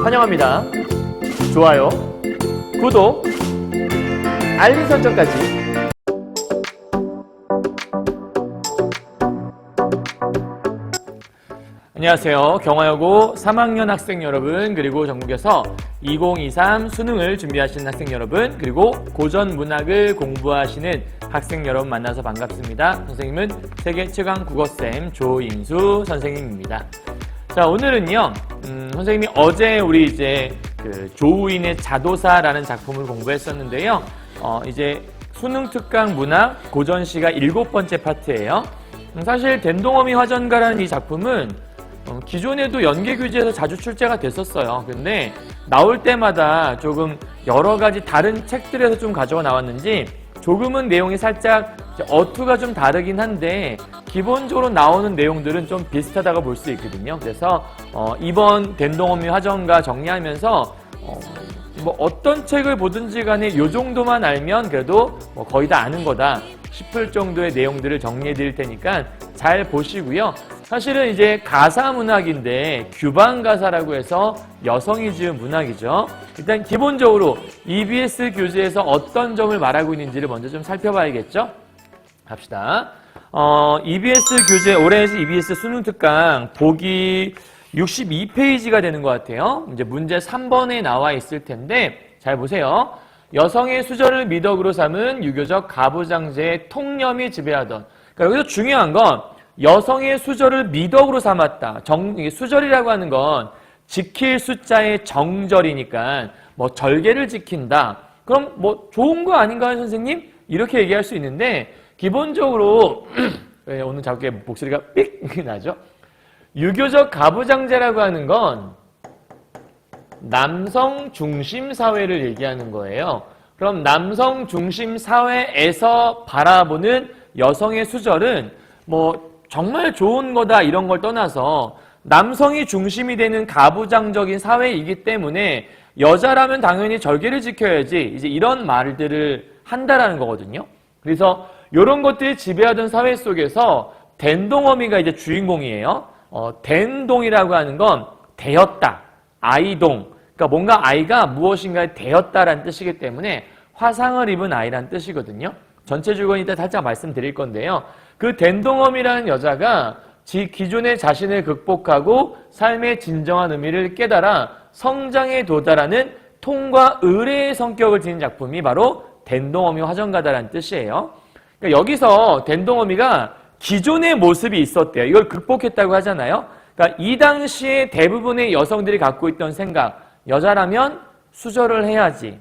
환영합니다. 좋아요, 구독, 알림 설정까지. 안녕하세요. 경화여고 3학년 학생 여러분, 그리고 전국에서 2023 수능을 준비하시는 학생 여러분, 그리고 고전 문학을 공부하시는 학생 여러분 만나서 반갑습니다. 선생님은 세계 최강 국어쌤 조인수 선생님입니다. 자, 오늘은요, 선생님이 어제 우리 이제 조우인의 자도사라는 작품을 공부했었는데요. 이제 수능 특강 문학 고전시가 7번째 파트예요. 사실 댄동어미 화전가라는 이 작품은 기존에도 연계규제에서 자주 출제가 됐었어요. 근데 나올 때마다 조금 여러 가지 다른 책들에서 좀 가져가 나왔는지 조금은 내용이 살짝 어투가 좀 다르긴 한데 기본적으로 나오는 내용들은 좀 비슷하다고 볼 수 있거든요. 그래서 이번 댄동어미 화전가 정리하면서 뭐 어떤 책을 보든지 간에 이 정도만 알면 그래도 뭐 거의 다 아는 거다 싶을 정도의 내용들을 정리해 드릴 테니까 잘 보시고요. 사실은 이제 가사 문학인데 규방 가사라고 해서 여성이 지은 문학이죠. 일단 기본적으로 EBS 교재에서 어떤 점을 말하고 있는지를 먼저 좀 살펴봐야겠죠. 갑시다. EBS 교재, 올해 EBS 수능 특강 보기 62페이지가 되는 것 같아요. 이제 문제 3번에 나와 있을 텐데 잘 보세요. 여성의 수절을 미덕으로 삼은 유교적 가부장제의 통념이 지배하던. 그러니까 여기서 중요한 건 여성의 수절을 미덕으로 삼았다. 수절이라고 하는 건 지킬 숫자의 정절이니까 뭐 절개를 지킨다. 그럼 뭐 좋은 거 아닌가요, 선생님? 이렇게 얘기할 수 있는데 기본적으로 오늘 자꾸 목소리가 삑 나죠? 유교적 가부장제라고 하는 건 남성 중심 사회를 얘기하는 거예요. 그럼 남성 중심 사회에서 바라보는 여성의 수절은 뭐 정말 좋은 거다 이런 걸 떠나서 남성이 중심이 되는 가부장적인 사회이기 때문에 여자라면 당연히 절개를 지켜야지 이제 이런 말들을 한다라는 거거든요. 그래서 이런 것들이 지배하던 사회 속에서 댄동어미가 이제 주인공이에요. 댄동이라고 하는 건 되었다, 아이동. 그러니까 뭔가 아이가 무엇인가에 되었다라는 뜻이기 때문에 화상을 입은 아이라는 뜻이거든요. 전체 주어는 이따 살짝 말씀드릴 건데요. 그 댄동어미라는 여자가 기존의 자신을 극복하고 삶의 진정한 의미를 깨달아 성장에 도달하는 통과 의례의 성격을 지닌 작품이 바로 댄동어미 화전가다라는 뜻이에요. 그러니까 여기서 댄동어미가 기존의 모습이 있었대요. 이걸 극복했다고 하잖아요. 그러니까 이 당시에 대부분의 여성들이 갖고 있던 생각, 여자라면 수절을 해야지.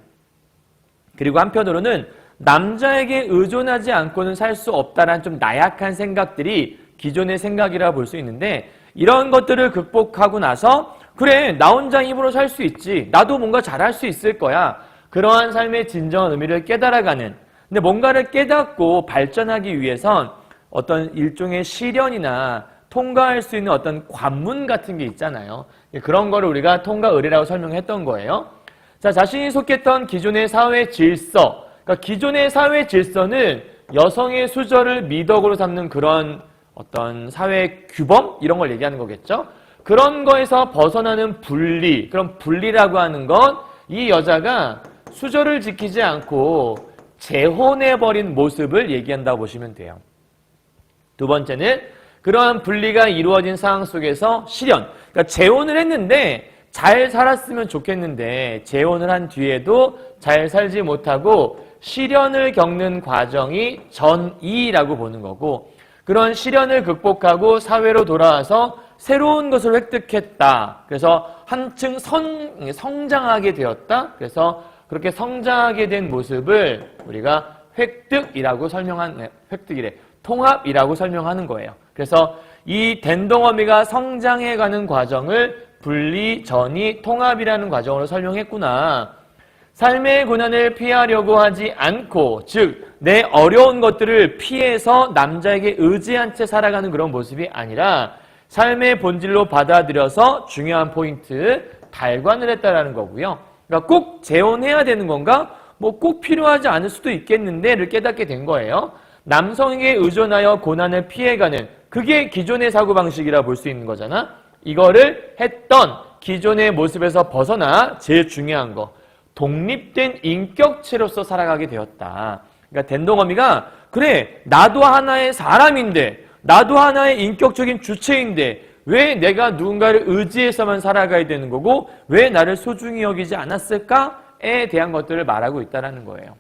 그리고 한편으로는 남자에게 의존하지 않고는 살 수 없다라는 좀 나약한 생각들이 기존의 생각이라 볼 수 있는데 이런 것들을 극복하고 나서 그래, 나 혼자 힘으로 살 수 있지. 나도 뭔가 잘할 수 있을 거야. 그러한 삶의 진정한 의미를 깨달아가는. 근데 뭔가를 깨닫고 발전하기 위해선 어떤 일종의 시련이나 통과할 수 있는 어떤 관문 같은 게 있잖아요. 그런 거를 우리가 통과 의례라고 설명했던 거예요. 자, 자신이 속했던 기존의 사회 질서, 그러니까 기존의 사회 질서는 여성의 수절을 미덕으로 삼는 그런 어떤 사회 규범 이런 걸 얘기하는 거겠죠. 그런 거에서 벗어나는 분리, 그런 분리라고 하는 건 이 여자가 수절을 지키지 않고 재혼해버린 모습을 얘기한다고 보시면 돼요. 두 번째는 그러한 분리가 이루어진 상황 속에서 실현, 그러니까 재혼을 했는데 잘 살았으면 좋겠는데 재혼을 한 뒤에도 잘 살지 못하고 시련을 겪는 과정이 전이라고 보는 거고 그런 시련을 극복하고 사회로 돌아와서 새로운 것을 획득했다. 그래서 한층 성장하게 되었다. 그래서 그렇게 성장하게 된 모습을 우리가 획득이라고 획득이래. 통합이라고 설명하는 거예요. 그래서 이 댄동어미가 성장해가는 과정을 분리, 전이, 통합이라는 과정으로 설명했구나. 삶의 고난을 피하려고 하지 않고, 즉 내 어려운 것들을 피해서 남자에게 의지한 채 살아가는 그런 모습이 아니라 삶의 본질로 받아들여서 중요한 포인트, 달관을 했다라는 거고요. 그러니까 꼭 재혼해야 되는 건가? 뭐 꼭 필요하지 않을 수도 있겠는데를 깨닫게 된 거예요. 남성에게 의존하여 고난을 피해가는 그게 기존의 사고방식이라 볼 수 있는 거잖아. 이거를 했던 기존의 모습에서 벗어나 제일 중요한 거, 독립된 인격체로서 살아가게 되었다. 그러니까 된동어미가 그래, 나도 하나의 사람인데, 나도 하나의 인격적인 주체인데 왜 내가 누군가를 의지해서만 살아가야 되는 거고 왜 나를 소중히 여기지 않았을까에 대한 것들을 말하고 있다는 거예요.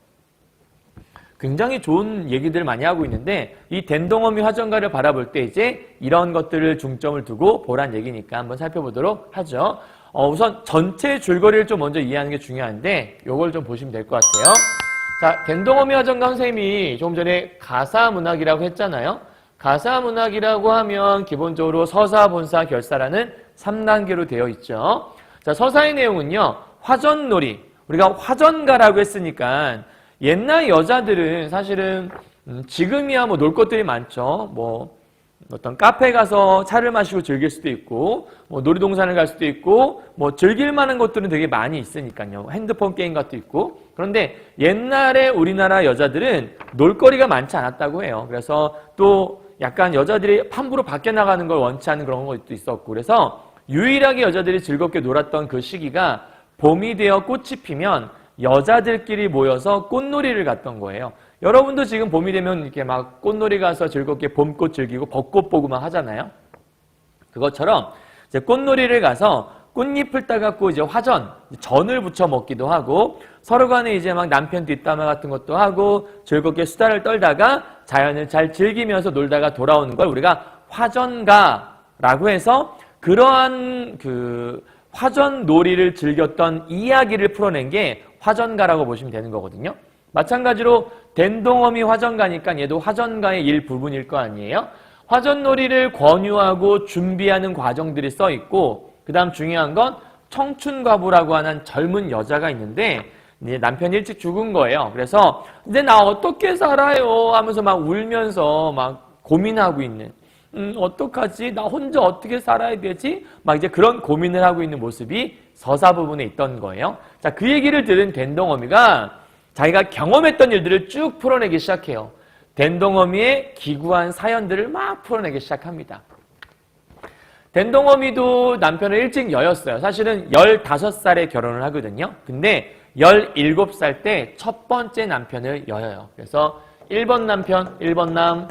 굉장히 좋은 얘기들을 많이 하고 있는데 이 된동어미 화전가를 바라볼 때 이제 이런 것들을 중점을 두고 보란 얘기니까 한번 살펴보도록 하죠. 우선 전체 줄거리를 좀 먼저 이해하는 게 중요한데 요걸 좀 보시면 될 것 같아요. 자, 된동어미 화전가 선생님이 조금 전에 가사문학이라고 했잖아요. 가사문학이라고 하면 기본적으로 서사, 본사, 결사라는 3단계로 되어 있죠. 자, 서사의 내용은요. 화전놀이, 우리가 화전가라고 했으니까 옛날 여자들은 사실은 지금이야 뭐 놀 것들이 많죠. 뭐 어떤 카페 가서 차를 마시고 즐길 수도 있고 뭐 놀이동산을 갈 수도 있고 뭐 즐길 만한 것들은 되게 많이 있으니까요. 핸드폰 게임 같도 있고. 그런데 옛날에 우리나라 여자들은 놀거리가 많지 않았다고 해요. 그래서 또 약간 여자들이 함부로 밖에 나가는 걸 원치 않는 그런 것도 있었고 그래서 유일하게 여자들이 즐겁게 놀았던 그 시기가 봄이 되어 꽃이 피면 여자들끼리 모여서 꽃놀이를 갔던 거예요. 여러분도 지금 봄이 되면 이렇게 막 꽃놀이 가서 즐겁게 봄꽃 즐기고 벚꽃 보고 막 하잖아요. 그것처럼 이제 꽃놀이를 가서 꽃잎을 따갖고 이제 전을 부쳐 먹기도 하고 서로 간에 이제 막 남편 뒷담화 같은 것도 하고 즐겁게 수다를 떨다가 자연을 잘 즐기면서 놀다가 돌아오는 걸 우리가 화전가라고 해서 그러한 그 화전놀이를 즐겼던 이야기를 풀어낸 게 화전가라고 보시면 되는 거거든요. 마찬가지로 된동어미 화전가니까 얘도 화전가의 일부분일 거 아니에요. 화전놀이를 권유하고 준비하는 과정들이 써 있고 그 다음 중요한 건 청춘과부라고 하는 젊은 여자가 있는데 이제 남편이 일찍 죽은 거예요. 그래서 이제 나 어떻게 살아요 하면서 막 울면서 막 고민하고 있는 어떡하지? 나 혼자 어떻게 살아야 되지? 막 이제 그런 고민을 하고 있는 모습이 서사 부분에 있던 거예요. 자, 그 얘기를 들은 된동어미가 자기가 경험했던 일들을 쭉 풀어내기 시작해요. 된동어미의 기구한 사연들을 막 풀어내기 시작합니다. 된동어미도 남편을 일찍 여였어요. 사실은 15살에 결혼을 하거든요. 근데 17살 때 첫 번째 남편을 여여요. 그래서 1번 남편, 1번 남.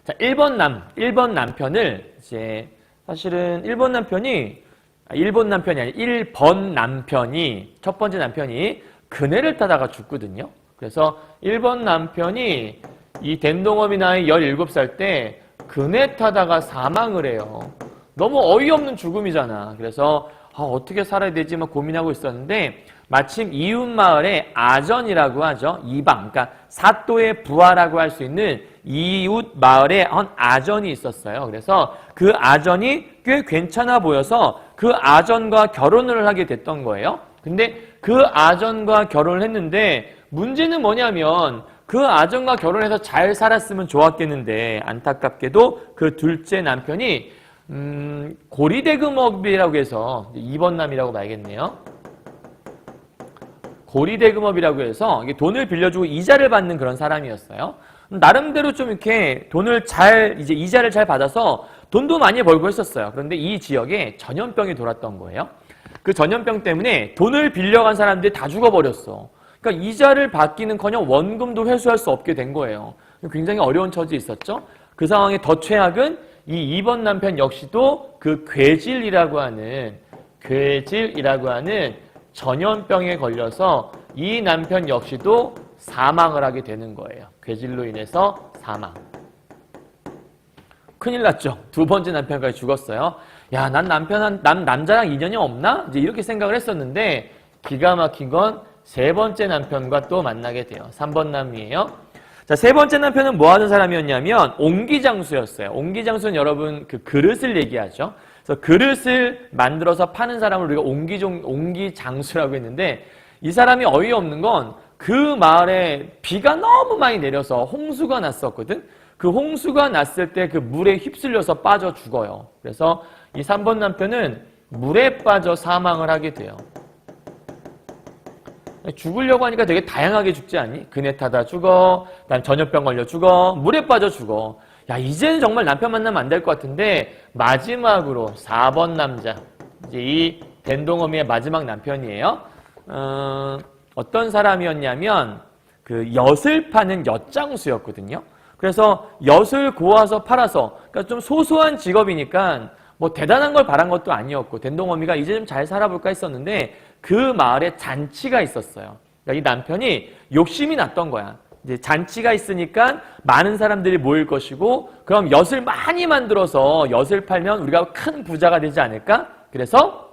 자, 1번 남편을 이제 사실은 1번 남편이 아니라 1번 남편이 첫 번째 남편이 그네를 타다가 죽거든요. 그래서 1번 남편이 이 된동어미 나이 17살 때 그네 타다가 사망을 해요. 너무 어이없는 죽음이잖아. 그래서 어떻게 살아야 되지 막 고민하고 있었는데 마침 이웃 마을에 아전이라고 하죠. 이방, 그러니까 사또의 부하라고 할 수 있는 이웃 마을에 한 아전이 있었어요. 그래서 그 아전이 꽤 괜찮아 보여서 그 아전과 결혼을 하게 됐던 거예요. 근데 그 아전과 결혼을 했는데 문제는 뭐냐면 그 아전과 결혼해서 잘 살았으면 좋았겠는데 안타깝게도 그 둘째 남편이 고리대금업이라고 해서 2번 남이라고 봐야겠네요. 고리대금업이라고 해서 돈을 빌려주고 이자를 받는 그런 사람이었어요. 나름대로 좀 이렇게 돈을 이제 이자를 잘 받아서 돈도 많이 벌고 했었어요. 그런데 이 지역에 전염병이 돌았던 거예요. 그 전염병 때문에 돈을 빌려간 사람들이 다 죽어버렸어. 그러니까 이자를 받기는커녕 원금도 회수할 수 없게 된 거예요. 굉장히 어려운 처지에 있었죠. 그 상황에 더 최악은 이 2번 남편 역시도 그 괴질이라고 하는 전염병에 걸려서 이 남편 역시도 사망을 하게 되는 거예요. 괴질로 인해서 사망. 큰일 났죠. 두 번째 남편까지 죽었어요. 야, 난 남자랑 인연이 없나? 이제 이렇게 생각을 했었는데 기가 막힌 건 세 번째 남편과 또 만나게 돼요. 3번 남이에요. 자, 세 번째 남편은 뭐 하는 사람이었냐면 옹기장수였어요. 옹기장수는 여러분 그 그릇을 얘기하죠. 그래서 그릇을 만들어서 파는 사람을 우리가 옹기장수라고 했는데 이 사람이 어이없는 건 그 마을에 비가 너무 많이 내려서 홍수가 났었거든. 그 홍수가 났을 때 그 물에 휩쓸려서 빠져 죽어요. 그래서 이 3번 남편은 물에 빠져 사망을 하게 돼요. 죽으려고 하니까 되게 다양하게 죽지 않니? 그네 타다 죽어, 그다음 전염병 걸려 죽어, 물에 빠져 죽어. 야, 이제는 정말 남편 만나면 안 될 것 같은데 마지막으로 4번 남자, 이제 이 된동어미의 마지막 남편이에요. 어떤 사람이었냐면 그 엿을 파는 엿장수였거든요. 그래서 엿을 고아서 팔아서, 그러니까 좀 소소한 직업이니까 뭐 대단한 걸 바란 것도 아니었고, 된동어미가 이제 좀 잘 살아볼까 했었는데 그 마을에 잔치가 있었어요. 그러니까 이 남편이 욕심이 났던 거야. 이제 잔치가 있으니까 많은 사람들이 모일 것이고, 그럼 엿을 많이 만들어서 엿을 팔면 우리가 큰 부자가 되지 않을까? 그래서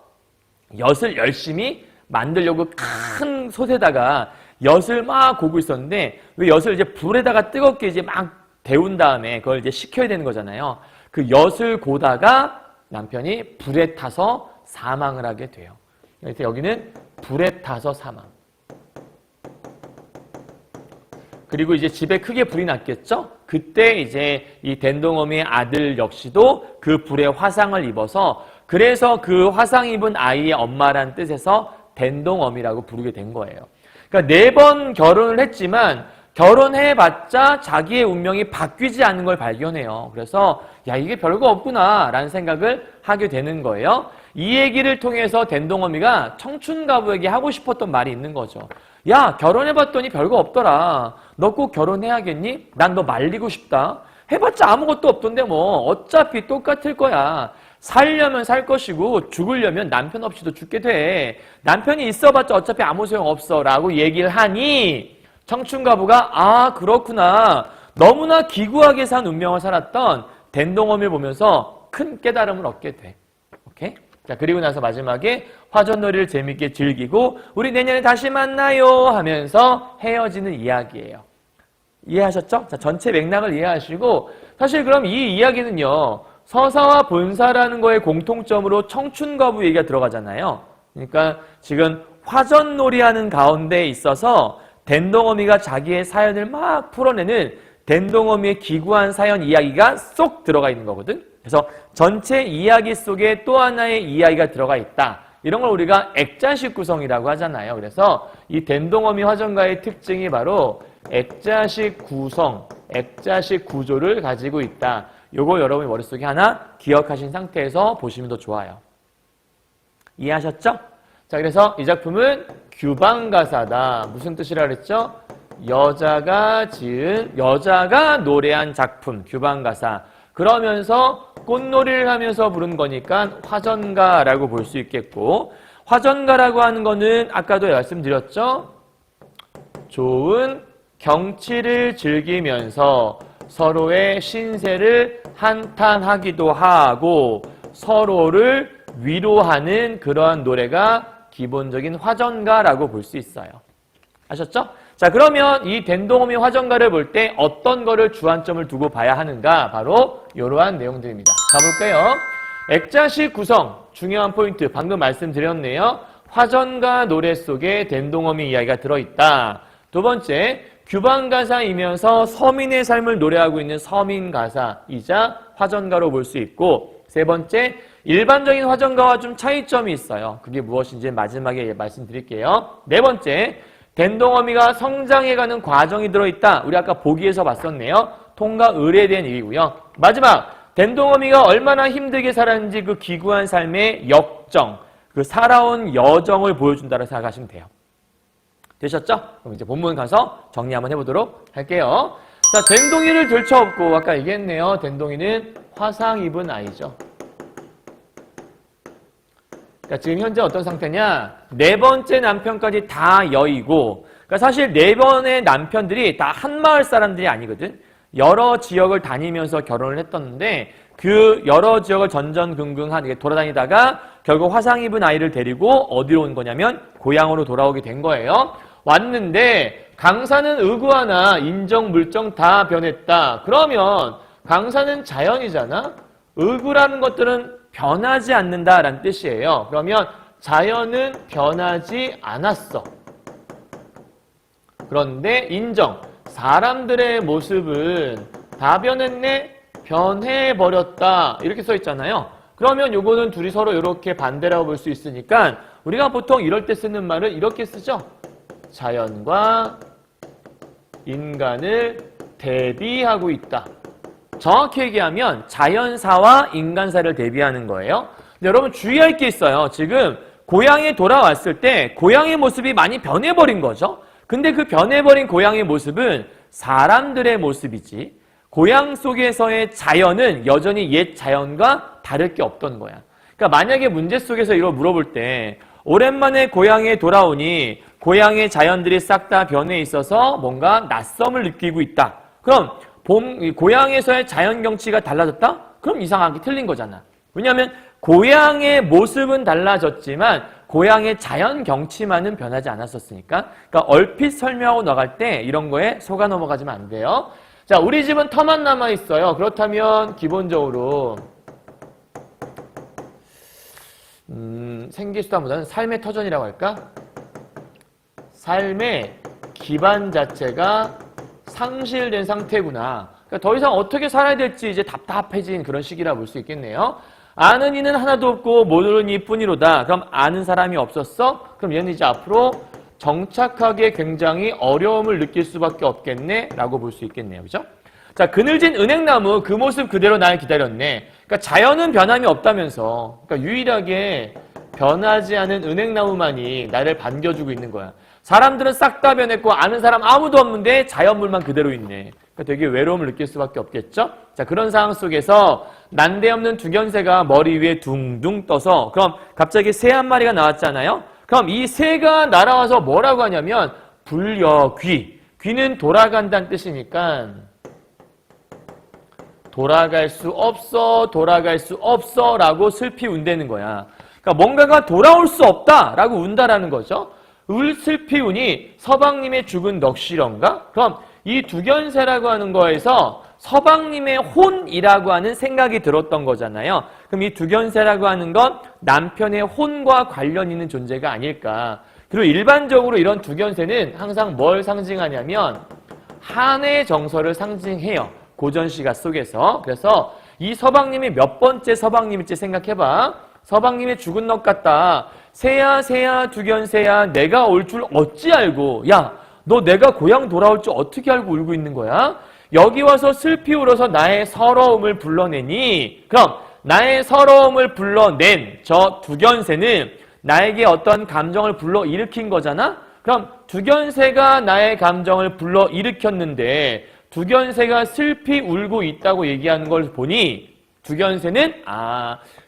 엿을 열심히 만들려고 큰 솥에다가 엿을 막 고고 있었는데, 왜 엿을 이제 불에다가 뜨겁게 이제 막 데운 다음에 그걸 이제 식혀야 되는 거잖아요. 그 엿을 고다가 남편이 불에 타서 사망을 하게 돼요. 그래서 여기는 불에 타서 사망. 그리고 이제 집에 크게 불이 났겠죠? 그때 이제 이 된동어미의 아들 역시도 그 불에 화상을 입어서, 그래서 그 화상 입은 아이의 엄마란 뜻에서 된동어미라고 부르게 된 거예요. 그러니까 4번 결혼을 했지만 결혼해봤자 자기의 운명이 바뀌지 않는 걸 발견해요. 그래서 야, 이게 별거 없구나 라는 생각을 하게 되는 거예요. 이 얘기를 통해서 된동어미가 청춘가부에게 하고 싶었던 말이 있는 거죠. 야, 결혼해봤더니 별거 없더라. 너 꼭 결혼해야겠니? 난 너 말리고 싶다. 해봤자 아무것도 없던데 뭐 어차피 똑같을 거야. 살려면 살 것이고 죽으려면 남편 없이도 죽게 돼. 남편이 있어봤자 어차피 아무 소용없어 라고 얘기를 하니 청춘가부가 아, 그렇구나. 너무나 기구하게 산 운명을 살았던 된동어미를 보면서 큰 깨달음을 얻게 돼. 오케이? 자, 그리고 나서 마지막에 화전놀이를 재밌게 즐기고 우리 내년에 다시 만나요 하면서 헤어지는 이야기예요. 이해하셨죠? 자, 전체 맥락을 이해하시고, 사실 그럼 이 이야기는요, 서사와 본사라는 거에 공통점으로 청춘가부 얘기가 들어가잖아요. 그러니까 지금 화전놀이 하는 가운데 있어서 된동어미가 자기의 사연을 막 풀어내는 된동어미의 기구한 사연 이야기가 쏙 들어가 있는 거거든. 그래서 전체 이야기 속에 또 하나의 이야기가 들어가 있다. 이런 걸 우리가 액자식 구성이라고 하잖아요. 그래서 이 된동어미 화전가의 특징이 바로 액자식 구성, 액자식 구조를 가지고 있다. 요거 여러분이 머릿속에 하나 기억하신 상태에서 보시면 더 좋아요. 이해하셨죠? 자, 그래서 이 작품은 규방가사다. 무슨 뜻이라 그랬죠? 여자가 노래한 작품, 규방가사. 그러면서 꽃놀이를 하면서 부른 거니까 화전가라고 볼 수 있겠고, 화전가라고 하는 거는 아까도 말씀드렸죠? 좋은 경치를 즐기면서 서로의 신세를 한탄하기도 하고 서로를 위로하는 그러한 노래가 기본적인 화전가라고 볼 수 있어요. 아셨죠? 자, 그러면 이 된동어미 화전가를 볼 때 어떤 거를 주안점을 두고 봐야 하는가? 바로 이러한 내용들입니다. 가볼까요? 액자식 구성, 중요한 포인트 방금 말씀드렸네요. 화전가 노래 속에 된동어미 이야기가 들어있다. 두 번째, 규방가사이면서 서민의 삶을 노래하고 있는 서민가사이자 화전가로 볼 수 있고, 세 번째, 일반적인 화전가와 좀 차이점이 있어요. 그게 무엇인지 마지막에 말씀드릴게요. 네 번째, 된동어미가 성장해가는 과정이 들어있다. 우리 아까 보기에서 봤었네요. 통과 을에 대한 얘기고요. 마지막, 된동어미가 얼마나 힘들게 살았는지 그 기구한 삶의 역정, 그 살아온 여정을 보여준다고 생각하시면 돼요. 되셨죠? 그럼 이제 본문 가서 정리 한번 해보도록 할게요. 자, 된동이를 들쳐업고, 아까 얘기했네요. 된동이는 화상 입은 아이죠. 그러니까 지금 현재 어떤 상태냐? 4번째 남편까지 다 여이고, 그러니까 사실 4번의 남편들이 다 한 마을 사람들이 아니거든. 여러 지역을 다니면서 결혼을 했었는데 그 여러 지역을 전전긍긍하게 돌아다니다가 결국 화상 입은 아이를 데리고 어디로 온 거냐면 고향으로 돌아오게 된 거예요. 왔는데 강사는 의구하나 인정 물정 다 변했다. 그러면 강사는 자연이잖아. 의구라는 것들은 변하지 않는다라는 뜻이에요. 그러면 자연은 변하지 않았어. 그런데 인정. 사람들의 모습은 다 변했네? 변해버렸다. 이렇게 써 있잖아요. 그러면 요거는 둘이 서로 이렇게 반대라고 볼 수 있으니까 우리가 보통 이럴 때 쓰는 말을 이렇게 쓰죠. 자연과 인간을 대비하고 있다. 정확히 얘기하면 자연사와 인간사를 대비하는 거예요. 근데 여러분 주의할 게 있어요. 지금 고향에 돌아왔을 때 고향의 모습이 많이 변해버린 거죠. 근데 그 변해버린 고향의 모습은 사람들의 모습이지 고향 속에서의 자연은 여전히 옛 자연과 다를 게 없던 거야. 그러니까 만약에 문제 속에서 이걸 물어볼 때 오랜만에 고향에 돌아오니 고향의 자연들이 싹 다 변해 있어서 뭔가 낯섦을 느끼고 있다. 그럼 고향에서의 자연 경치가 달라졌다? 그럼 이상하게 틀린 거잖아. 왜냐하면 고향의 모습은 달라졌지만 고향의 자연 경치만은 변하지 않았었으니까. 그러니까 얼핏 설명하고 나갈 때 이런 거에 속아 넘어가지면 안 돼요. 자, 우리 집은 터만 남아 있어요. 그렇다면 기본적으로 생기수다보다는 삶의 터전이라고 할까? 삶의 기반 자체가 상실된 상태구나. 그러니까 더 이상 어떻게 살아야 될지 이제 답답해진 그런 시기라 볼 수 있겠네요. 아는 이는 하나도 없고 모르는 이뿐이로다. 그럼 아는 사람이 없었어? 그럼 얘는 이제 앞으로 정착하기에 굉장히 어려움을 느낄 수밖에 없겠네? 라고 볼 수 있겠네요. 그죠? 자, 그늘진 은행나무 그 모습 그대로 날 기다렸네. 그러니까 자연은 변함이 없다면서. 그러니까 유일하게 변하지 않은 은행나무만이 나를 반겨주고 있는 거야. 사람들은 싹 다 변했고 아는 사람 아무도 없는데 자연물만 그대로 있네. 그러니까 되게 외로움을 느낄 수밖에 없겠죠? 자, 그런 상황 속에서 난데없는 두견새가 머리 위에 둥둥 떠서 그럼 갑자기 새 한 마리가 나왔잖아요? 그럼 이 새가 날아와서 뭐라고 하냐면 불여귀. 귀는 돌아간다는 뜻이니까 돌아갈 수 없어, 돌아갈 수 없어 라고 슬피 운다는 거야. 그러니까 뭔가가 돌아올 수 없다라고 운다라는 거죠. 슬피 운이 서방님의 죽은 넋이런가? 그럼 이 두견새라고 하는 거에서 서방님의 혼이라고 하는 생각이 들었던 거잖아요. 그럼 이 두견새라고 하는 건 남편의 혼과 관련 있는 존재가 아닐까. 그리고 일반적으로 이런 두견새는 항상 뭘 상징하냐면 한의 정서를 상징해요. 고전 시가 속에서. 그래서 이 서방님이 몇 번째 서방님일지 생각해봐. 서방님의 죽은 넋 같다. 새야 새야 두견새야 내가 올 줄 어찌 알고. 야, 너 내가 고향 돌아올 줄 어떻게 알고 울고 있는 거야? 여기 와서 슬피 울어서 나의 서러움을 불러내니. 그럼 나의 서러움을 불러낸 저 두견새는 나에게 어떤 감정을 불러일으킨 거잖아? 그럼 두견새가 나의 감정을 불러일으켰는데 두견새가 슬피 울고 있다고 얘기하는 걸 보니 두견새는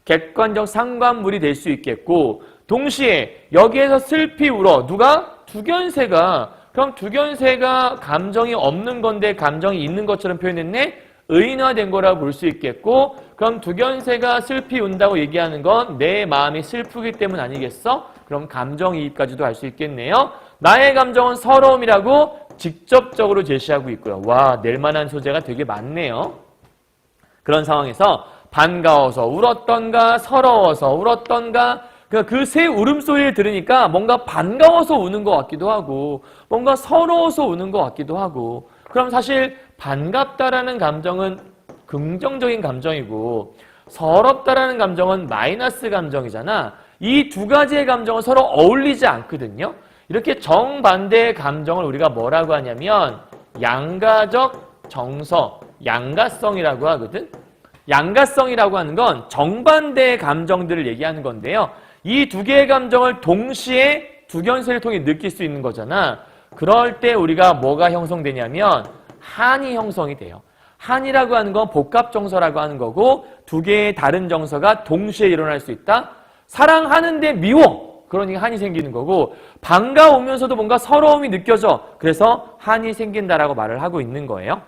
객관적 상관물이 될 수 있겠고 동시에 여기에서 슬피 울어. 누가? 두견새가. 그럼 두견새가 감정이 없는 건데 감정이 있는 것처럼 표현했네? 의인화된 거라고 볼 수 있겠고 그럼 두견새가 슬피 운다고 얘기하는 건 내 마음이 슬프기 때문 아니겠어? 그럼 감정이입까지도 할 수 있겠네요. 나의 감정은 서러움이라고 직접적으로 제시하고 있고요. 와, 낼만한 소재가 되게 많네요. 그런 상황에서 반가워서 울었던가 서러워서 울었던가 그 새 울음소리를 들으니까 뭔가 반가워서 우는 것 같기도 하고 뭔가 서러워서 우는 것 같기도 하고 그럼 사실 반갑다라는 감정은 긍정적인 감정이고 서럽다라는 감정은 마이너스 감정이잖아. 이 두 가지의 감정은 서로 어울리지 않거든요. 이렇게 정반대의 감정을 우리가 뭐라고 하냐면 양가적 정서, 양가성이라고 하거든. 양가성이라고 하는 건 정반대의 감정들을 얘기하는 건데요. 이 두 개의 감정을 동시에 두견새를 통해 느낄 수 있는 거잖아. 그럴 때 우리가 뭐가 형성되냐면 한이 형성이 돼요. 한이라고 하는 건 복합 정서라고 하는 거고 두 개의 다른 정서가 동시에 일어날 수 있다. 사랑하는데 미워. 그러니까 한이 생기는 거고 반가우면서도 뭔가 서러움이 느껴져. 그래서 한이 생긴다라고 말을 하고 있는 거예요.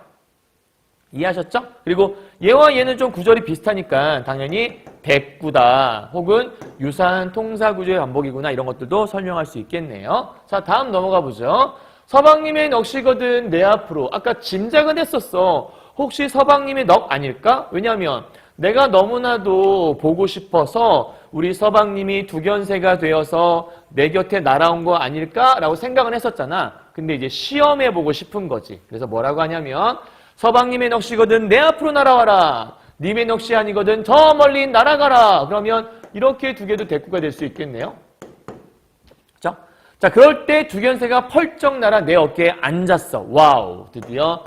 이해하셨죠? 그리고 얘와 얘는 좀 구절이 비슷하니까 당연히 백구다 혹은 유사한 통사구조의 반복이구나 이런 것들도 설명할 수 있겠네요. 자, 다음 넘어가 보죠. 서방님의 넋이거든 내 앞으로. 아까 짐작은 했었어. 혹시 서방님의 넋 아닐까? 왜냐하면 내가 너무나도 보고 싶어서 우리 서방님이 두견새가 되어서 내 곁에 날아온 거 아닐까라고 생각은 했었잖아. 근데 이제 시험해보고 싶은 거지. 그래서 뭐라고 하냐면 서방님의 넋이거든 내 앞으로 날아와라. 님의 넋이 아니거든 저 멀리 날아가라. 그러면 이렇게 두 개도 대꾸가 될 수 있겠네요. 그렇죠? 자, 그럴 때 두견새가 펄쩍 날아 내 어깨에 앉았어. 와우, 드디어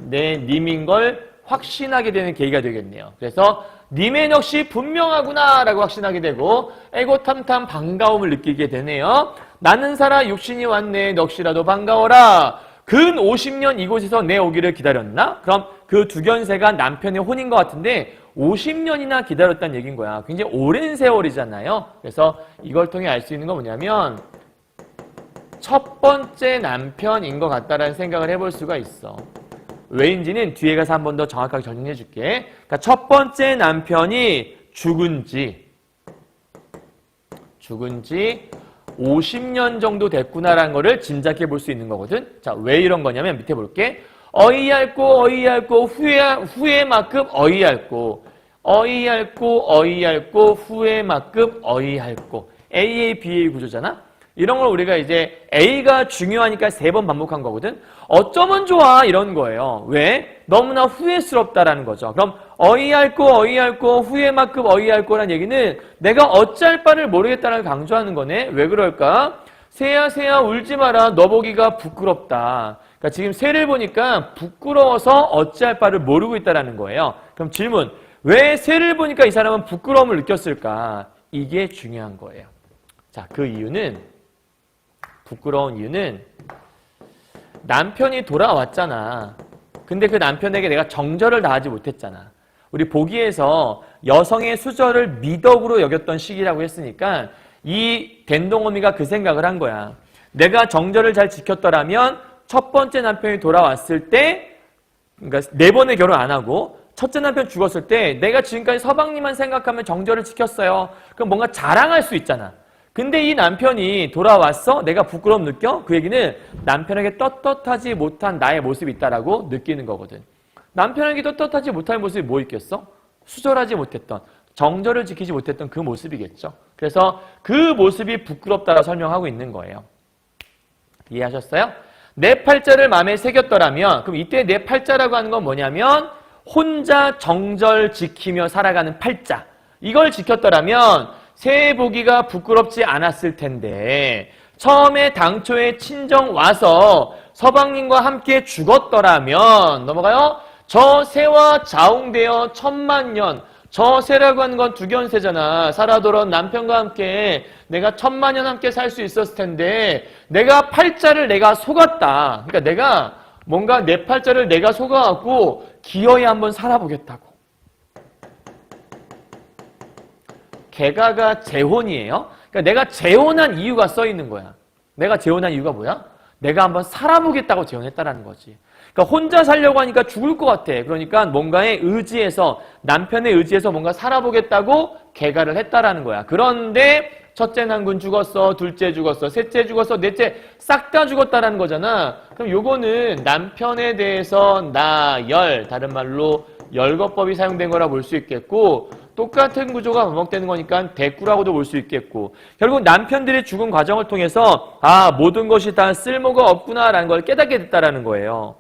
내 님인 걸 확신하게 되는 계기가 되겠네요. 그래서 님의 넋이 분명하구나 라고 확신하게 되고 애고탐탐 반가움을 느끼게 되네요. 나는 살아 육신이 왔네 넋이라도 반가워라. 근 50년 이곳에서 내 오기를 기다렸나? 그럼 그 두견새가 남편의 혼인 것 같은데 50년이나 기다렸다는 얘기인 거야. 굉장히 오랜 세월이잖아요. 그래서 이걸 통해 알 수 있는 건 뭐냐면 첫 번째 남편인 것 같다라는 생각을 해볼 수가 있어. 왜인지는 뒤에 가서 한 번 더 정확하게 정리해 줄게. 그러니까 첫 번째 남편이 죽은 지 50년 정도 됐구나라는 거를 짐작해 볼 수 있는 거거든. 자, 왜 이런 거냐면 밑에 볼게. 어이할고 후회만큼 어이할고 후회만큼 어이할고 AA, BA 구조잖아. 이런 걸 우리가 이제 A가 중요하니까 3번 반복한 거거든. 어쩌면 좋아 이런 거예요. 왜? 너무나 후회스럽다라는 거죠. 그럼 어이할고 후회만큼 어이할거라는 얘기는 내가 어찌할 바를 모르겠다는 걸 강조하는 거네. 왜 그럴까? 새야 울지 마라. 너 보기가 부끄럽다. 그러니까 지금 새를 보니까 부끄러워서 어찌할 바를 모르고 있다라는 거예요. 그럼 질문. 왜 새를 보니까 이 사람은 부끄러움을 느꼈을까? 이게 중요한 거예요. 자, 그 이유는 부끄러운 이유는 남편이 돌아왔잖아. 근데 그 남편에게 내가 정절을 다하지 못했잖아. 우리 보기에서 여성의 수절을 미덕으로 여겼던 시기라고 했으니까 이 된동어미가 그 생각을 한 거야. 내가 정절을 잘 지켰더라면 첫 번째 남편이 돌아왔을 때 그러니까 4번의 결혼 안 하고 첫째 남편 죽었을 때 내가 지금까지 서방님만 생각하면 정절을 지켰어요. 그럼 뭔가 자랑할 수 있잖아. 근데 이 남편이 돌아왔어? 내가 부끄러움 느껴? 그 얘기는 남편에게 떳떳하지 못한 나의 모습이 있다라고 느끼는 거거든. 남편에게 떳떳하지 못할 모습이 뭐 있겠어? 수절하지 못했던, 정절을 지키지 못했던 그 모습이겠죠. 그래서 그 모습이 부끄럽다고 설명하고 있는 거예요. 이해하셨어요? 내 팔자를 마음에 새겼더라면, 그럼 이때 내 팔자라고 하는 건 뭐냐면 혼자 정절 지키며 살아가는 팔자. 이걸 지켰더라면 새 보기가 부끄럽지 않았을 텐데 처음에 당초에 친정 와서 서방님과 함께 죽었더라면 넘어가요. 저 새와 자웅되어 천만년. 저 새라고 하는 건 두견새잖아. 살아돌아온 남편과 함께 내가 천만년 함께 살 수 있었을 텐데 내가 팔자를 내가 속았다. 그러니까 내가 뭔가 내 팔자를 내가 속아갖고 기어이 한번 살아보겠다고. 개가가 재혼이에요. 그러니까 내가 재혼한 이유가 써 있는 거야. 내가 재혼한 이유가 뭐야? 내가 한번 살아보겠다고 재혼했다라는 거지. 그러니까 혼자 살려고 하니까 죽을 것 같아. 그러니까 뭔가에 의지해서 남편의 의지해서 뭔가 살아보겠다고 개가를 했다라는 거야. 그런데 첫째 난군 죽었어, 둘째 죽었어, 셋째 죽었어, 넷째 싹 다 죽었다라는 거잖아. 그럼 요거는 남편에 대해서 나열, 다른 말로 열거법이 사용된 거라 볼 수 있겠고 똑같은 구조가 반복되는 거니까 대꾸라고도 볼 수 있겠고 결국 남편들의 죽은 과정을 통해서 모든 것이 다 쓸모가 없구나라는 걸 깨닫게 됐다라는 거예요.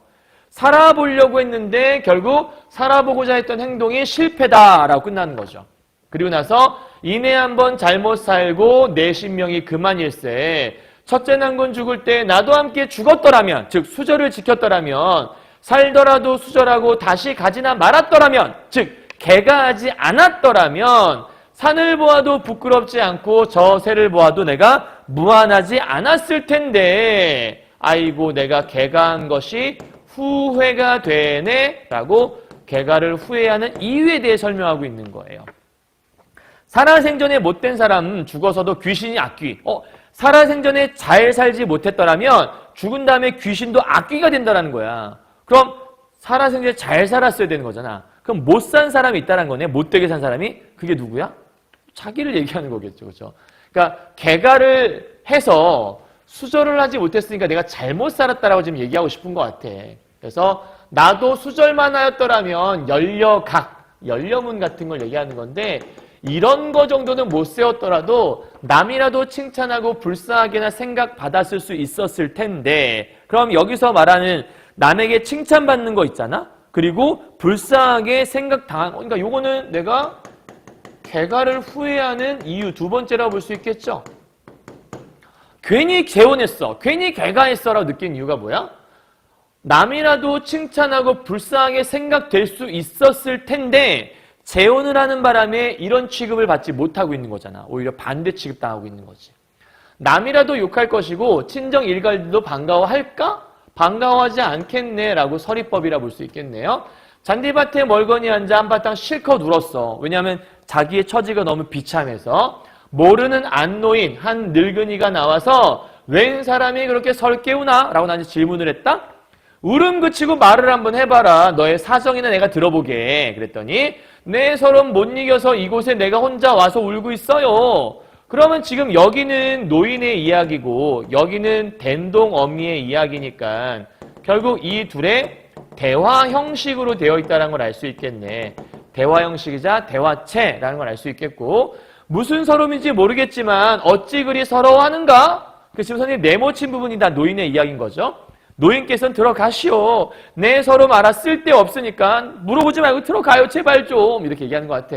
살아보려고 했는데 결국 살아보고자 했던 행동이 실패다라고 끝나는 거죠. 그리고 나서 이내 한번 잘못 살고 내 신명이 그만일세. 첫째 난군 죽을 때 나도 함께 죽었더라면, 즉 수절을 지켰더라면, 살더라도 수절하고 다시 가지나 말았더라면, 즉 개가하지 않았더라면 산을 보아도 부끄럽지 않고 저 새를 보아도 내가 무안하지 않았을 텐데 아이고 내가 개가한 것이 후회가 되네 라고 개가를 후회하는 이유에 대해 설명하고 있는 거예요. 살아생전에 못된 사람은 죽어서도 귀신이 악귀. 살아생전에 잘 살지 못했더라면 죽은 다음에 귀신도 악귀가 된다는 거야. 그럼 살아생전에 잘 살았어야 되는 거잖아. 그럼 못 산 사람이 있다는 거네. 못되게 산 사람이. 그게 누구야? 자기를 얘기하는 거겠죠. 그렇죠? 그러니까 개가를 해서 수절을 하지 못했으니까 내가 잘못 살았다라고 지금 얘기하고 싶은 것 같아. 그래서 나도 수절만 하였더라면 열려문 같은 걸 얘기하는 건데 이런 거 정도는 못 세웠더라도 남이라도 칭찬하고 불쌍하게나 생각받았을 수 있었을 텐데 그럼 여기서 말하는 남에게 칭찬받는 거 있잖아? 그리고 불쌍하게 생각당한 거. 그러니까 요거는 내가 개가를 후회하는 이유 두 번째라고 볼 수 있겠죠? 괜히 재혼했어. 괜히 개가했어 라고 느낀 이유가 뭐야? 남이라도 칭찬하고 불쌍하게 생각될 수 있었을 텐데 재혼을 하는 바람에 이런 취급을 받지 못하고 있는 거잖아. 오히려 반대 취급당하고 있는 거지. 남이라도 욕할 것이고 친정 일가들도 반가워할까? 반가워하지 않겠네라고 서리법이라 볼 수 있겠네요. 잔디밭에 멀거니 앉아 한바탕 실컷 울었어. 왜냐하면 자기의 처지가 너무 비참해서. 모르는 안노인 한 늙은이가 나와서 웬 사람이 그렇게 설게 우나? 라고 나한테 질문을 했다. 울음 그치고 말을 한번 해봐라. 너의 사정이나 내가 들어보게. 그랬더니 내 서름 못 이겨서 이곳에 내가 혼자 와서 울고 있어요. 그러면 지금 여기는 노인의 이야기고 여기는 댄동 어미의 이야기니까 결국 이 둘의 대화 형식으로 되어 있다는 걸 알 수 있겠네. 대화 형식이자 대화체라는 걸 알 수 있겠고 무슨 서름인지 모르겠지만 어찌 그리 서러워하는가? 그 지금 선생님 네모친 부분이 다 노인의 이야기인 거죠. 노인께서는 들어가시오. 내 서름 알아 쓸데없으니까 물어보지 말고 들어가요. 제발 좀. 이렇게 얘기하는 것 같아.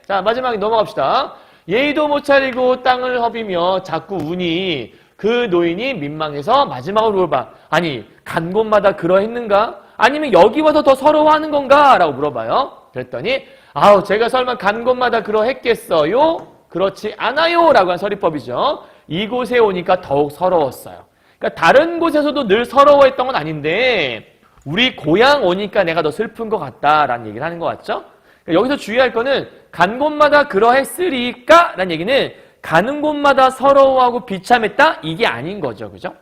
자, 마지막에 넘어갑시다. 예의도 못 차리고 땅을 허비며 자꾸 우니 그 노인이 민망해서 마지막으로 물어봐. 아니, 간 곳마다 그러했는가? 아니면 여기 와서 더 서러워하는 건가? 라고 물어봐요. 그랬더니 아우 제가 설마 간 곳마다 그러했겠어요? 그렇지 않아요. 라고 한 서리법이죠. 이곳에 오니까 더욱 서러웠어요. 그러니까 다른 곳에서도 늘 서러워했던 건 아닌데 우리 고향 오니까 내가 더 슬픈 것 같다라는 얘기를 하는 것 같죠? 그러니까 여기서 주의할 거는 간 곳마다 그러했으리까? 라는 얘기는 가는 곳마다 서러워하고 비참했다? 이게 아닌 거죠. 그죠?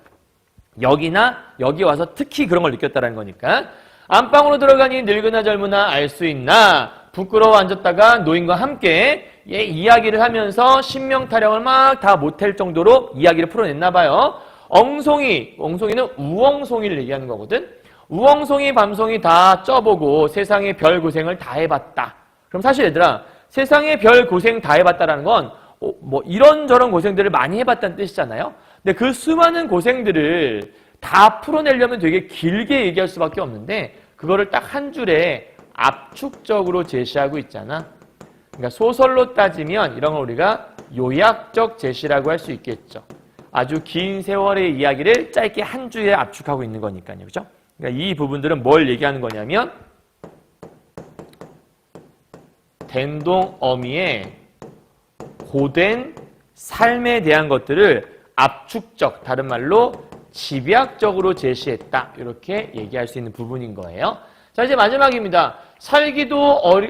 여기나 여기 와서 특히 그런 걸 느꼈다는 거니까 안방으로 들어가니 늙으나 젊으나 알 수 있나? 부끄러워 앉았다가 노인과 함께 이야기를 하면서 신명타령을 막 다 못할 정도로 이야기를 풀어냈나 봐요. 엉송이는 우엉송이를 얘기하는 거거든. 우엉송이 밤송이 다 쪄보고 세상에 별 고생을 다 해봤다. 그럼 사실 얘들아 세상에 별 고생 다 해봤다라는 건 뭐 이런저런 고생들을 많이 해봤다는 뜻이잖아요. 근데 그 수많은 고생들을 다 풀어내려면 되게 길게 얘기할 수밖에 없는데 그거를 딱 한 줄에 압축적으로 제시하고 있잖아. 그러니까 소설로 따지면 이런 걸 우리가 요약적 제시라고 할 수 있겠죠. 아주 긴 세월의 이야기를 짧게 한 줄에 압축하고 있는 거니까요. 그죠? 그러니까 이 부분들은 뭘 얘기하는 거냐면 댄동 어미의 고된 삶에 대한 것들을 압축적, 다른 말로 집약적으로 제시했다. 이렇게 얘기할 수 있는 부분인 거예요. 자, 이제 마지막입니다. 살기도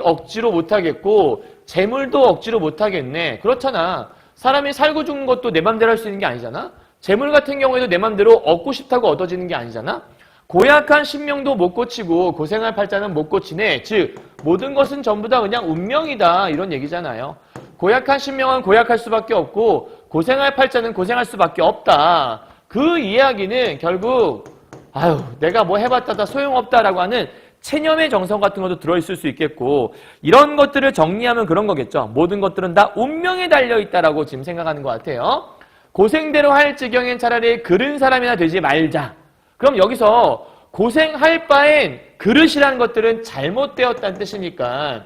억지로 못하겠고 재물도 억지로 못하겠네. 그렇잖아. 사람이 살고 죽는 것도 내 맘대로 할 수 있는 게 아니잖아. 재물 같은 경우에도 내 맘대로 얻고 싶다고 얻어지는 게 아니잖아. 고약한 신명도 못 고치고 고생할 팔자는 못 고치네. 즉 모든 것은 전부 다 그냥 운명이다. 이런 얘기잖아요. 고약한 신명은 고약할 수밖에 없고 고생할 팔자는 고생할 수밖에 없다. 그 이야기는 결국 아유 내가 뭐 해봤다 다 소용없다라고 하는 체념의 정성 같은 것도 들어있을 수 있겠고 이런 것들을 정리하면 그런 거겠죠. 모든 것들은 다 운명에 달려있다라고 지금 생각하는 것 같아요. 고생대로 할 지경엔 차라리 그른 사람이나 되지 말자. 그럼 여기서 고생할 바엔 그릇이라는 것들은 잘못되었다는 뜻이니까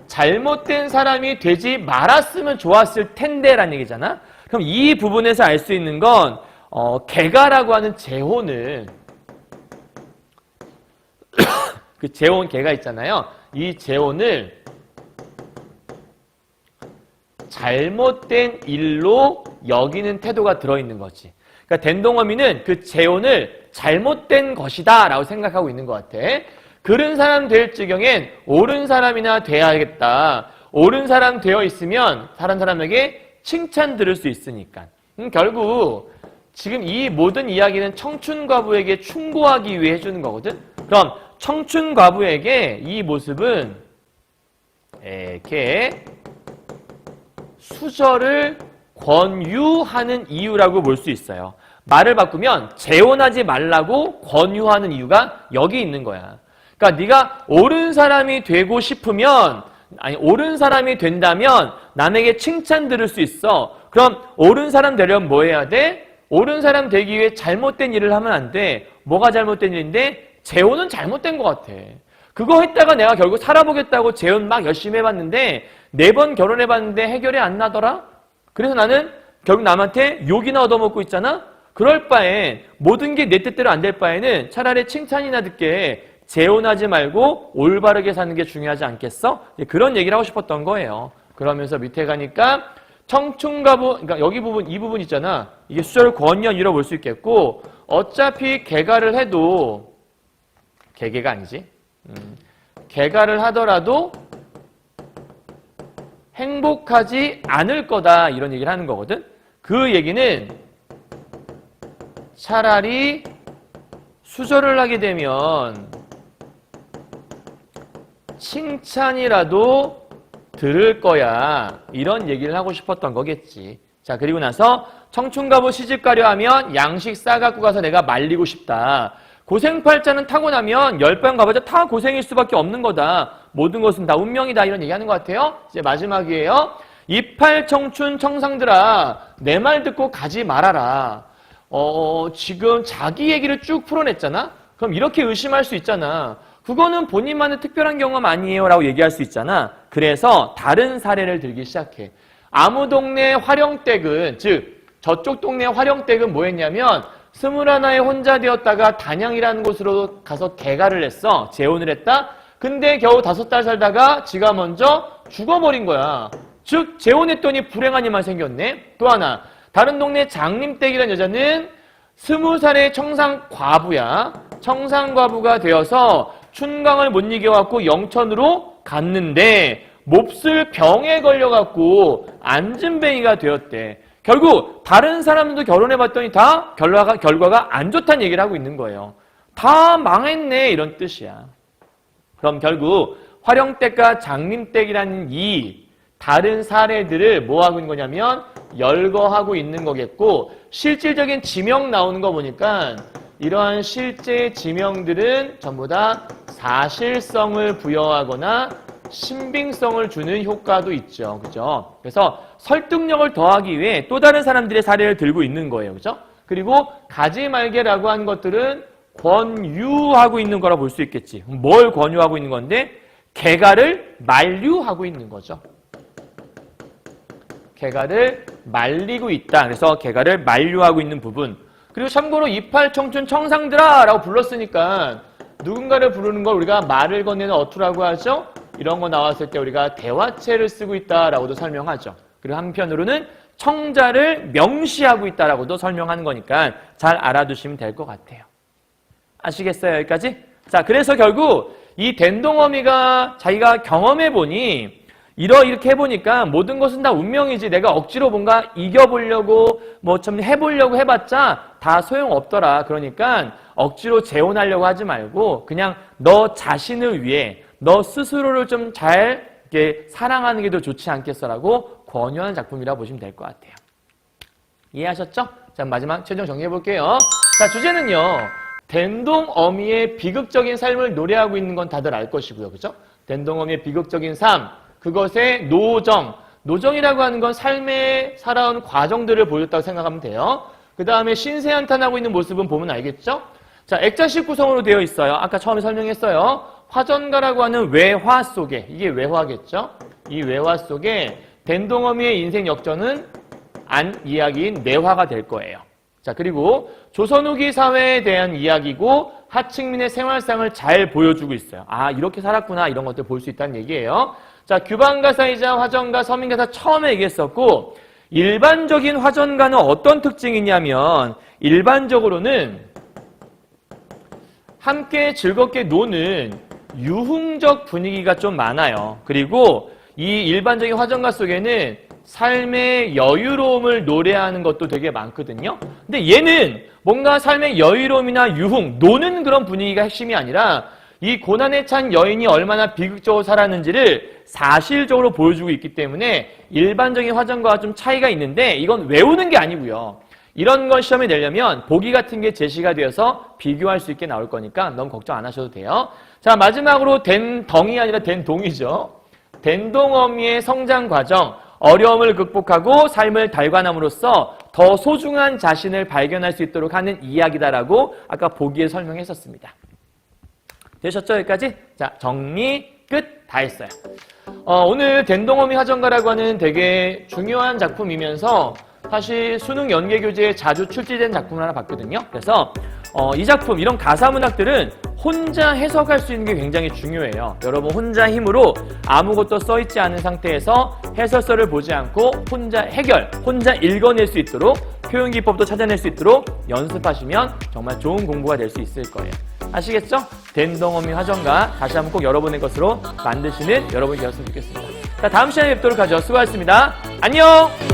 잘못된 사람이 되지 말았으면 좋았을 텐데 라는 얘기잖아. 그럼 이 부분에서 알 수 있는 건 개가라고 하는 재혼을 그 재혼 개가 있잖아요. 이 재혼을 잘못된 일로 여기는 태도가 들어있는 거지. 그러니까 댄동어미는 그 재혼을 잘못된 것이다 라고 생각하고 있는 것 같아. 그른 사람 될 지경엔 옳은 사람이나 돼야겠다. 옳은 사람 되어 있으면 다른 사람에게 칭찬 들을 수 있으니까. 결국 지금 이 모든 이야기는 청춘 과부에게 충고하기 위해 해주는 거거든. 그럼 청춘 과부에게 이 모습은 이렇게 수절을 권유하는 이유라고 볼 수 있어요. 말을 바꾸면 재혼하지 말라고 권유하는 이유가 여기 있는 거야. 그러니까 네가 옳은 사람이 되고 싶으면 옳은 사람이 된다면 남에게 칭찬 들을 수 있어. 그럼 옳은 사람 되려면 뭐 해야 돼? 옳은 사람 되기 위해 잘못된 일을 하면 안 돼. 뭐가 잘못된 일인데? 재혼은 잘못된 것 같아. 그거 했다가 내가 결국 살아보겠다고 재혼 막 열심히 해봤는데 4번 결혼해봤는데 해결이 안 나더라? 그래서 나는 결국 남한테 욕이나 얻어먹고 있잖아? 그럴 바엔 모든 게 내 뜻대로 안 될 바에는 차라리 칭찬이나 듣게 재혼하지 말고 올바르게 사는 게 중요하지 않겠어? 그런 얘기를 하고 싶었던 거예요. 그러면서 밑에 가니까 청춘가부, 그러니까 여기 부분, 이 부분 있잖아. 이게 수절 권연이라고 볼 수 있겠고, 어차피 개가를 해도, 개개가 아니지. 개가를 하더라도 행복하지 않을 거다. 이런 얘기를 하는 거거든. 그 얘기는 차라리 수절을 하게 되면 칭찬이라도 들을 거야. 이런 얘기를 하고 싶었던 거겠지. 자, 그리고 나서 청춘가부 시집가려 하면 양식 싸갖고 가서 내가 말리고 싶다. 고생팔자는 타고나면 10번 가봐도 다 고생일 수밖에 없는 거다. 모든 것은 다 운명이다. 이런 얘기하는 것 같아요. 이제 마지막이에요. 이팔 청춘 청상들아, 내 말 듣고 가지 말아라. 지금 자기 얘기를 쭉 풀어냈잖아? 그럼 이렇게 의심할 수 있잖아. 그거는 본인만의 특별한 경험 아니에요 라고 얘기할 수 있잖아. 그래서 다른 사례를 들기 시작해. 아무 동네 화령댁은, 즉 저쪽 동네 화령댁은 뭐 했냐면 21에 혼자 되었다가 단양이라는 곳으로 가서 개가를 했어. 재혼을 했다. 근데 겨우 5달 살다가 지가 먼저 죽어버린 거야. 즉 재혼했더니 불행한 일만 생겼네. 또 하나, 다른 동네 장림댁이라는 여자는 20살의 청상과부야. 청상과부가 되어서 춘강을 못 이겨갖고 영천으로 갔는데 몹쓸 병에 걸려갖고 안진뱅이가 되었대. 결국 다른 사람들도 결혼해봤더니 다 결과가 안 좋다는 얘기를 하고 있는 거예요. 다 망했네 이런 뜻이야. 그럼 결국 화령댁과 장림댁이라는 이 다른 사례들을 뭐 하고 있는 거냐면 열거하고 있는 거겠고, 실질적인 지명 나오는 거 보니까 이러한 실제 지명들은 전부 다 사실성을 부여하거나 신빙성을 주는 효과도 있죠. 그죠? 그래서 설득력을 더하기 위해 또 다른 사람들의 사례를 들고 있는 거예요. 그죠? 그리고 가지 말게라고 한 것들은 권유하고 있는 거라 볼 수 있겠지. 뭘 권유하고 있는 건데? 개가를 만류하고 있는 거죠. 개가를 말리고 있다. 그래서 개가를 만류하고 있는 부분. 그리고 참고로 이팔 청춘 청상들아 라고 불렀으니까 누군가를 부르는 걸 우리가 말을 건네는 어투라고 하죠. 이런 거 나왔을 때 우리가 대화체를 쓰고 있다라고도 설명하죠. 그리고 한편으로는 청자를 명시하고 있다라고도 설명하는 거니까 잘 알아두시면 될 것 같아요. 아시겠어요? 여기까지? 자, 그래서 결국 이 댄동어미가 자기가 경험해보니 이렇게 해보니까 모든 것은 다 운명이지 내가 억지로 뭔가 이겨보려고 뭐 좀 해보려고 해봤자 다 소용없더라. 그러니까 억지로 재혼하려고 하지 말고 그냥 너 자신을 위해 너 스스로를 좀 잘 사랑하는 게 더 좋지 않겠어라고 권유하는 작품이라고 보시면 될 것 같아요. 이해하셨죠? 자, 마지막 최종 정리해볼게요. 자, 주제는요. 댄동어미의 비극적인 삶을 노래하고 있는 건 다들 알 것이고요. 그죠? 댄동어미의 비극적인 삶, 그것의 노정이라고 하는 건 삶에 살아온 과정들을 보여줬다고 생각하면 돼요. 그 다음에 신세한탄하고 있는 모습은 보면 알겠죠? 자, 액자식 구성으로 되어 있어요. 아까 처음에 설명했어요. 화전가라고 하는 외화 속에, 이게 외화겠죠? 이 외화 속에 댄동어미의 인생 역전은 안 이야기인 내화가 될 거예요. 자, 그리고 조선 후기 사회에 대한 이야기고 하층민의 생활상을 잘 보여주고 있어요. 아, 이렇게 살았구나 이런 것들 볼 수 있다는 얘기예요. 자, 규방가사이자 화전가, 서민가사 처음에 얘기했었고 일반적인 화전가는 어떤 특징이 있냐면 일반적으로는 함께 즐겁게 노는 유흥적 분위기가 좀 많아요. 그리고 이 일반적인 화전가 속에는 삶의 여유로움을 노래하는 것도 되게 많거든요. 근데 얘는 뭔가 삶의 여유로움이나 유흥, 노는 그런 분위기가 핵심이 아니라 이 고난에 찬 여인이 얼마나 비극적으로 살았는지를 사실적으로 보여주고 있기 때문에 일반적인 화전과와 좀 차이가 있는데 이건 외우는 게 아니고요. 이런 걸 시험에 내려면 보기 같은 게 제시가 되어서 비교할 수 있게 나올 거니까 너무 걱정 안 하셔도 돼요. 자, 마지막으로 댄덩이 아니라 댄동이죠. 댄동어미의 성장 과정, 어려움을 극복하고 삶을 달관함으로써 더 소중한 자신을 발견할 수 있도록 하는 이야기다라고 아까 보기에 설명했었습니다. 되셨죠? 여기까지? 자, 정리 끝 다 했어요. 오늘 댄동어미 화전가라고 하는 되게 중요한 작품이면서 사실 수능 연계 교재에 자주 출제된 작품을 하나 봤거든요. 그래서 이 작품, 이런 가사 문학들은 혼자 해석할 수 있는 게 굉장히 중요해요. 여러분 혼자 힘으로 아무것도 써있지 않은 상태에서 해설서를 보지 않고 혼자 혼자 읽어낼 수 있도록 표현기법도 찾아낼 수 있도록 연습하시면 정말 좋은 공부가 될 수 있을 거예요. 아시겠죠? 댄덩어미 화전가 다시 한번 꼭 여러분의 것으로 만드시는 여러분이 되었으면 좋겠습니다. 자, 다음 시간에 뵙도록 하죠. 수고하셨습니다. 안녕!